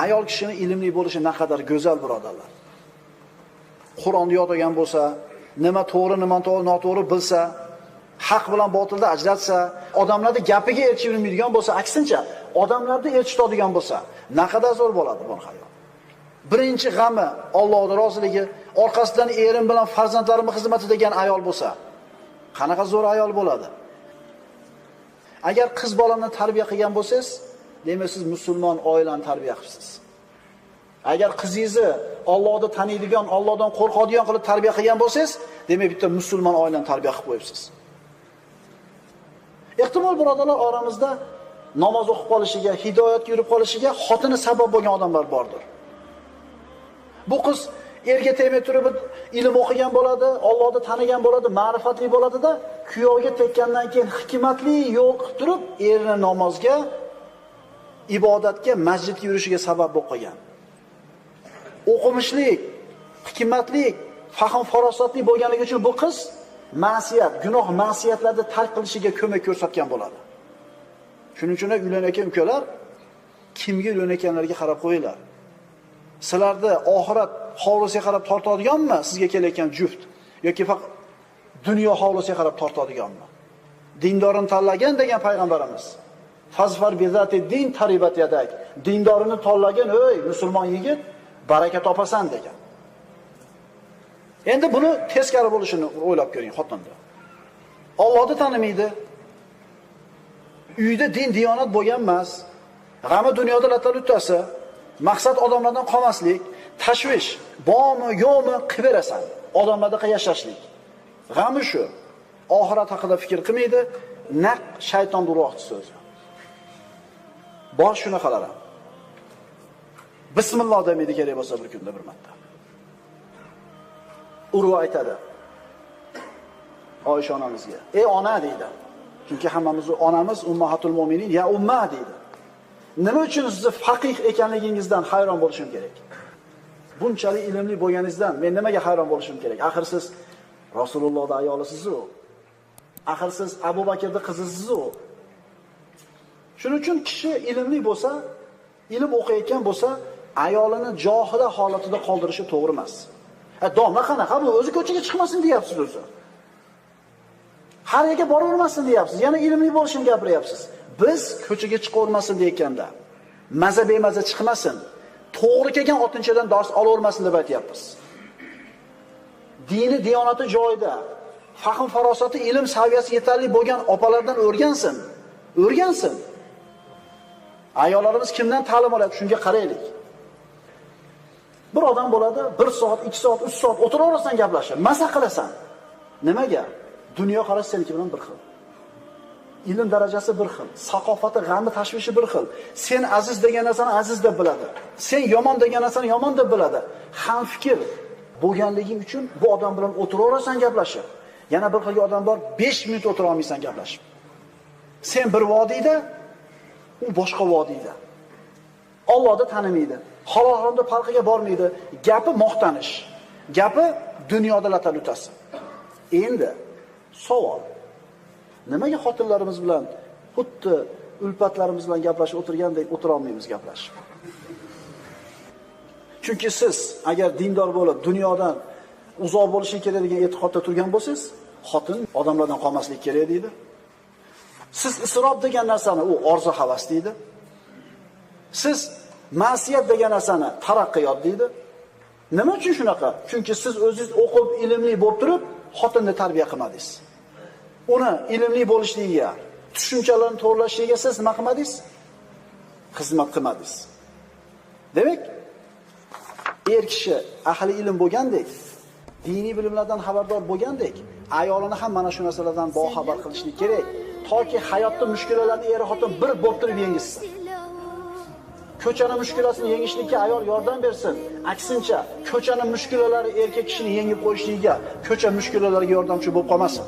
Ayol kishining ilmli bo'lishi naqadar go'zal birodarlar. Qur'onni yodlagan bo'lsa, nima to'g'ri, nima noto'g'ri bilsa, haq bilan botilni ajratsa, odamlarning gapiga erishib bilmaydigan bo'lsa, aksincha, odamlarni erishitadigan bo'lsa, naqadar zo'r bo'ladi bu hayot. Birinchi g'ami Allohning roziligi, orqasidan erim bilan farzandlarimning xizmati degan ayol bo'lsa, qanaqa zo'r ayol bo'ladi. Agar qiz bolani tarbiya qilgan bo'lsangiz, demak siz musulmon oilani tarbiya qilibsiz. Agar qizingizni Allohni taniydigan, Allohdan qo'rqadigan qilib tarbiya qilgan bo'lsangiz, demak bitta musulmon oilani tarbiya qilib qo'yibsiz. Ehtimol birodarlar oramizda namoz o'qib qolishiga, hidoyatga yurib qolishiga xotini sabab bo'lgan odamlar bordir. Bu qiz erga tegmay turib ilm o'qigan bo'ladi, Allohni tanigan bo'ladi, ma'rifatli bo'ladi-da, kuyoviga tekkandan keyin hikmatli yo'l qilib turib, erini namozga, ibodatga, masjidga yurishiga sabab bo'lib qolgan. O'qimishlik, hikmatli, fahm farosatli bo'lganligi uchun bu qiz ma'siyat, gunoh, ma'siyatlarni tark qilishiga ko'mak ko'rsatgan bo'ladi. Shuning uchun uylanayotgan ukalar kimga uylanayotganlarga qarab qo'yinglar. Sizlarda oxirat hovlisiga qarab tortadiganmi sizga kelayotgan juft yoki faqat dunyo hovlisiga qarab tortadiganmi? Dindorini tanlagan degan payg'ambarimiz. Fazfar bizati din taribat yadak. Dindorini tanlagan, "Ey musulmon yigit, baraka topasan" degan. Endi buni teskari bo'lishini o'ylab ko'ring xotinda. Allohni tanimaydi. Uyda din diyonat bo'lgan emas. G'ami dunyoda latar o'tasa, maqsad odamlardan qolmaslik, tashvish, bormi, yo'qmi qilib berasan. Odamlarda yashashlik. G'ami shu. Oxirat haqida fikr qilmaydi, naq shayton duroqchi so'zi. Bor shunaqalar. Bismillah demaydi kerak bo'lsa bir kunda bir marta. Urva aytadi. Oysha onamizga. "Ey ona" deydi. Chunki hammamiz onamiz ummahatul mu'minin, ya umma deydi. Nima uchun sizni faqih ekanligingizdan hayron bo'lishim kerak? Bunchalik ilmli bo'lganingizdan men nimaga hayron bo'lishim kerak? Axir siz Rasulullohning ayolisiz-ku. Axir siz Abu Bakrning qizisiz-ku. Shuning uchun kishi ilmli bo'lsa, ilm o'qiyotgan bo'lsa, ayolini johila holatida qoldirishi to'g'ri emas. Domla qanaqa bu o'zi ko'chaga chiqmasin deyapsiz o'zi. Har yerga boravermasin deyapsiz. Yana ilmli bo'lishini gapiryapsiz. Biz ko'chaga chiqavermasin deyotganda, maza bemaza chiqmasin, to'g'ri kelgan otinchadan dars olavermasin deb aytyapmiz. Dini, diyonati joyida, fahm farosati, ilm saviyasi yetarli bo'lgan opalardan o'rgansin. O'rgansin. Ayollarimiz kimdan ta'lim oladi? Shunga qaraylik. Bir odam bo'ladi, 1 soat, 2 soat, 3 soat o'tiraverasan gaplashib, maza qilasan. Nimaga? Dunyo qarashi seniki bilan bir xil. Ilm darajasi bir xil, saqofati, g'ami, tashvishi bir xil. Sen aziz degan narsani aziz deb biladi. Sen yomon degan narsani yomon deb biladi. Ham fikr bo'lganliging uchun bu odam bilan o'tiraverasan gaplashib. Yana bir xilga odam bor, 5 minut o'tira olmaysan gaplashib. Sen bir vodiyda, u boshqa vodiyda. Allohni tanimaydi. Halol haromda farqiga bormaydi. Gapi maqtanish. Gapi dunyoda latar o'tasi. Endi savol. Nimaga xotinlarimiz bilan xuddi ulfatlarimiz bilan gaplashib o'tirgandek o'tira olmaymiz gaplashib? Chunki siz agar dindor bo'lib dunyodan uzoq bo'lishi kerak degan e'tiqodda turgan bo'lsangiz, xotin odamlardan qolmaslik kerak deydi. Siz isrof degan narsani u orzu havas deydi. Siz ma'siyat degan narsani taraqqiyot deydi. Nima uchun shunaqa? Chunki siz o'zingiz o'qib, ilmli bo'lib turib, xotinni tarbiya qilmadingiz. Uni ilmli bo'lishligiga, tushunchalarni to'g'rilashiga siz nima qilmadingiz? Xizmat qilmadingiz. Demak, kishi ahli ilm bo'lgandek, diniy bilimlardan xabardor bo'lgandek, ayolini ham mana shu narsalardan boxabar qilishlik kerak, toki hayotda mushkulalarni xotin bir bo'lib turib yengishsin. Ko'chani mushkulasini yengishlikka ayol yordam bersin. Aksincha, ko'chani mushkulalari erkak kishini yengib qo'yishligiga, ko'cha mushkulalariga yordamchi bo'lib qolmasin.